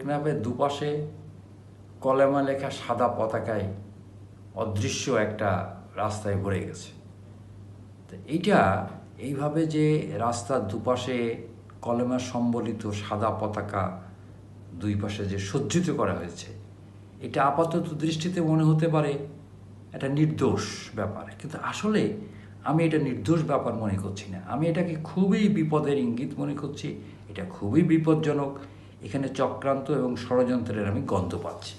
টেকনাফের দুপাশে কলেমা লেখা সাদা পতাকায় অদৃশ্য একটা রাস্তায় ভরে গেছে। তো এইভাবে যে রাস্তার দুপাশে কলেমা সম্বলিত সাদা পতাকা দুই পাশে যে সজ্জিত করা হয়েছে, এটা আপাতত দৃষ্টিতে মনে হতে পারে একটা নির্দোষ ব্যাপার, কিন্তু আসলে আমি এটা নির্দোষ ব্যাপার মনে করছি না। আমি এটাকে খুবই বিপদের ইঙ্গিত মনে করছি। এটা খুবই বিপজ্জনক। এখানে চক্রান্ত এবং ষড়যন্ত্রের আমি গন্ধ পাচ্ছি।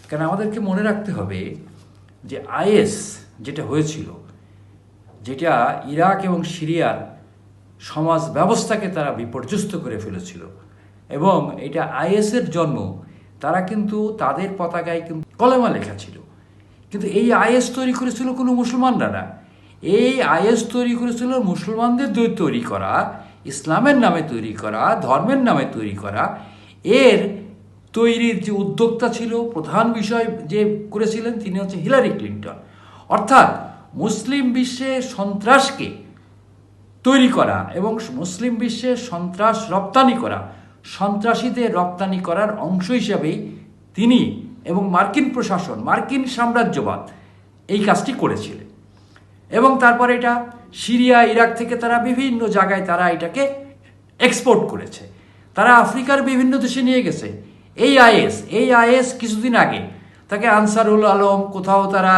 কারণ আমাদেরকে মনে রাখতে হবে যে আইএস যেটা হয়েছিল, যেটা ইরাক এবং সিরিয়ার সমাজ ব্যবস্থাকে তারা বিপর্যস্ত করে ফেলেছিল, এবং এটা আইএসের জন্ম, তারা কিন্তু তাদের পতাকায় কিন্তু কলেমা লেখা ছিল। কিন্তু এই আইএস তৈরি করেছিল কোনো মুসলমানরা না। এই আইএস তৈরি করেছিল মুসলমানদের তৈরি করা, ইসলামের নামে তৈরি করা, ধর্মের নামে তৈরি করা। এর তৈরির যে উদ্যোক্তা ছিল, প্রধান বিষয় যে করেছিলেন, তিনি হচ্ছে হিলারি ক্লিন্টন। অর্থাৎ মুসলিম বিশ্বে সন্ত্রাসকে তৈরি করা এবং মুসলিম বিশ্বে সন্ত্রাস রপ্তানি করা, সন্ত্রাসীদের রপ্তানি করার অংশ হিসাবেই তিনি এবং মার্কিন প্রশাসন, মার্কিন সাম্রাজ্যবাদ এই কাজটি করেছিলেন। এবং তারপরে এটা সিরিয়া, ইরাক থেকে তারা বিভিন্ন জায়গায় তারা এটাকে এক্সপোর্ট করেছে। তারা আফ্রিকার বিভিন্ন দেশে নিয়ে গেছে। এই আইএস কিছুদিন আগে তাকে আনসারুল আলম, কোথাও তারা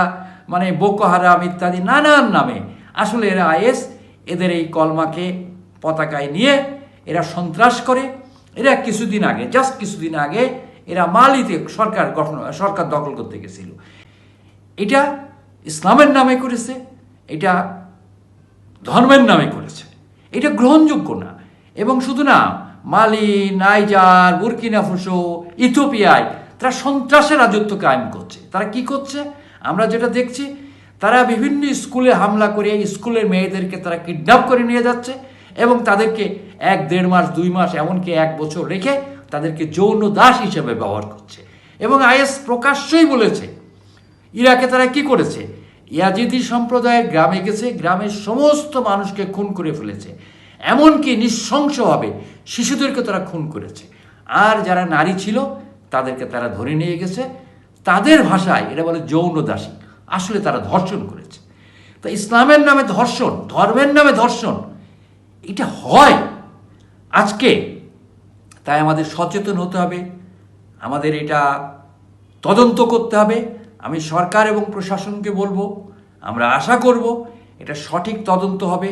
বোকো হারাম ইত্যাদি নানান নামে, আসলে এরা আইএস, এদের এই কলমাকে পতাকায় নিয়ে এরা সন্ত্রাস করে। এরা কিছুদিন আগে এরা মালিতে সরকার দখল করতে গেছিল। এটা ইসলামের নামে করেছে, এটা ধর্মের নামে করেছে। এটা গ্রহণযোগ্য না। এবং শুধু না, মালি, নাইজার, বুরকিনা ফাসো, ইথিওপিয়ায় তারা সন্ত্রাসের রাজত্ব কায়েম করছে। তারা কি করছে আমরা যেটা দেখছি, তারা বিভিন্ন স্কুলে হামলা করে স্কুলের মেয়েদেরকে তারা কিডন্যাপ করে নিয়ে যাচ্ছে এবং তাদেরকে 1-1.5 মাস, 2 মাস, এমনকি 1 বছর রেখে তাদেরকে যৌন দাস হিসেবে ব্যবহার করছে। এবং আইএস প্রকাশ্যই বলেছে ইরাকে তারা কি করেছে, ইয়াজিদি সম্প্রদায়ের গ্রামে গেছে, গ্রামের সমস্ত মানুষকে খুন করে ফেলেছে, এমনকি নৃশংসভাবে শিশুদেরকে তারা খুন করেছে। আর যারা নারী ছিল তাদেরকে তারা ধরে নিয়ে গেছে, তাদের ভাষায় এটা বলে যৌন দাসী, আসলে তারা ধর্ষণ করেছে। তা ইসলামের নামে ধর্ষণ, ধর্মের নামে ধর্ষণ, এটা হয় আজকে। তাই আমাদের সচেতন হতে হবে, আমাদের এটা তদন্ত করতে হবে। আমি সরকার এবং প্রশাসনকে বলবো, আমরা আশা করব এটা সঠিক তদন্ত হবে।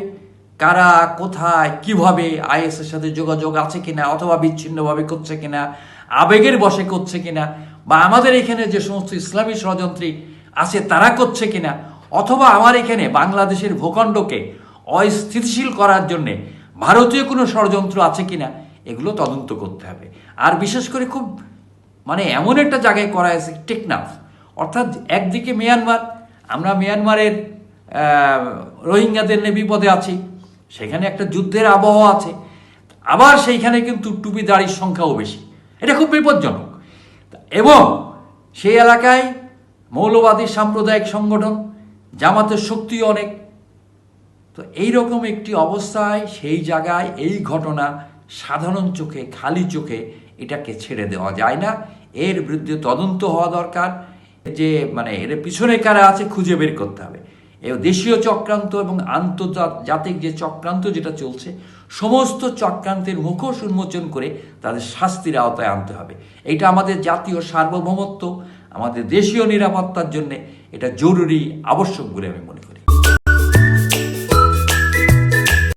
কারা, কোথায়, কিভাবে আইএসের সাথে যোগাযোগ আছে কিনা, অথবা বিচ্ছিন্নভাবে করছে কিনা, আবেগের বশে করছে কিনা, বা আমাদের এখানে যে সমস্ত ইসলামী ষড়যন্ত্রী আছে তারা করছে কিনা, অথবা আমার এখানে বাংলাদেশের ভূখণ্ডকে অস্থিতিশীল করার জন্যে ভারতীয় কোনো ষড়যন্ত্র আছে কিনা, এগুলো তদন্ত করতে হবে। আর বিশেষ করে খুব এমন একটা জায়গায় করা হয়েছে, টেকনাফ, অর্থাৎ একদিকে মিয়ানমার, আমরা মিয়ানমারের রোহিঙ্গাদের নিয়ে বিপদে আছি, সেখানে একটা যুদ্ধের আবহাওয়া আছে, আবার সেইখানে কিন্তু টুপিদারির সংখ্যাও বেশি। এটা খুব বিপজ্জনক। এবং সেই এলাকায় মৌলবাদী সাম্প্রদায়িক সংগঠন, জামাতের শক্তি অনেক। তো এইরকম একটি অবস্থায় সেই জায়গায় এই ঘটনা সাধারণ চোখে, খালি চোখে এটাকে ছেড়ে দেওয়া যায় না। এর বিরুদ্ধে তদন্ত হওয়া দরকার। যে এর পিছনে কারা আছে খুঁজে বের করতে হবে। এই দেশীয় চক্রান্ত এবং আন্তর্জাতিক যে চক্রান্ত যেটা চলছে, সমস্ত চক্রান্তের মুখোশ উন্মোচন করে তাদের শাস্তির আওতায় আনতে হবে। এটা আমাদের জাতীয় সার্বভৌমত্ব, আমাদের দেশীয় নিরাপত্তার জন্য এটা জরুরি, আবশ্যক বলে আমি মনে করি।